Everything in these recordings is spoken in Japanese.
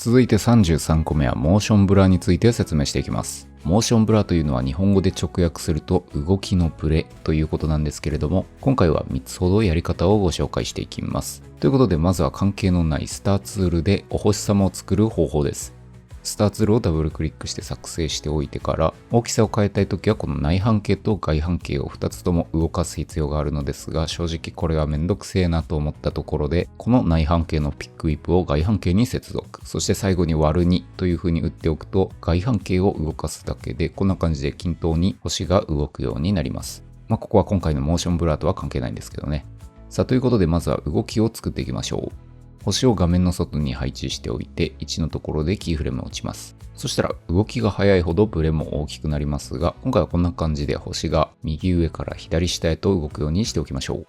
続いて33個目はモーションブラーについて説明していきます。モーションブラーというのは日本語で直訳すると動きのブレということなんですけれども、今回は3つほどやり方をご紹介していきます。ということでまずは関係のないスターツールでお星様を作る方法です。スターツールをダブルクリックして作成しておいてから、大きさを変えたいときはこの内半径と外半径を2つとも動かす必要があるのですが、正直これはめんどくせえなと思ったところで、この内半径のピックウィップを外半径に接続、そして最後に割る2という風に打っておくと、外半径を動かすだけでこんな感じで均等に星が動くようになります。ここは今回のモーションブラーとは関係ないんですけどね。さあということでまずは動きを作っていきましょう。星を画面の外に配置しておいて1のところでキーフレームを打ちます。そしたら動きが速いほどブレも大きくなりますが、今回はこんな感じで星が右上から左下へと動くようにしておきましょう。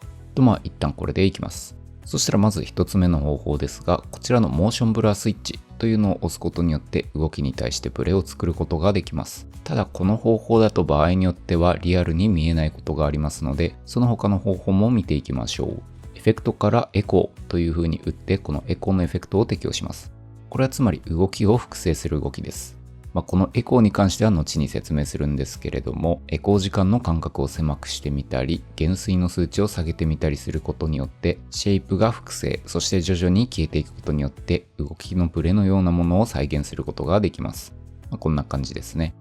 一旦これでいきます。そしたらまず1つ目の方法ですが、こちらのモーションブラースイッチというのを押すことによって動きに対してブレを作ることができます。ただこの方法だと場合によってはリアルに見えないことがありますので、その他の方法も見ていきましょう。エフェクトからエコーという風に打ってこのエコーのエフェクトを適用します。これはつまり動きを複製する動きです。このエコーに関しては後に説明するんですけれども、エコー時間の間隔を狭くしてみたり、減衰の数値を下げてみたりすることによって、シェイプが複製、そして徐々に消えていくことによって、動きのブレのようなものを再現することができます。こんな感じですね。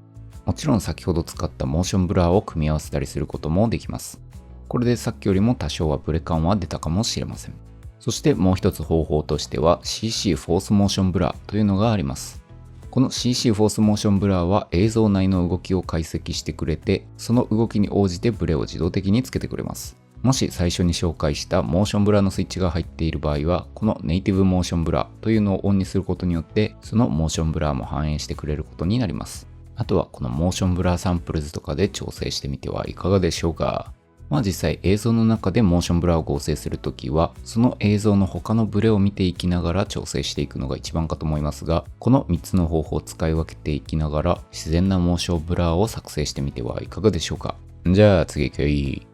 もちろん先ほど使ったモーションブラーを組み合わせたりすることもできます。これでさっきよりも多少はブレ感は出たかもしれません。そしてもう一つ方法としては CC フォースモーションブラーというのがあります。この CC フォースモーションブラーは映像内の動きを解析してくれて、その動きに応じてブレを自動的につけてくれます。もし最初に紹介したモーションブラーのスイッチが入っている場合は、このネイティブモーションブラーというのをオンにすることによって、そのモーションブラーも反映してくれることになります。あとはこのモーションブラーサンプルズとかで調整してみてはいかがでしょうか。実際映像の中でモーションブラーを合成するときは、その映像の他のブレを見ていきながら調整していくのが一番かと思いますが、この3つの方法を使い分けていきながら自然なモーションブラーを作成してみてはいかがでしょうか。じゃあ次行くよ。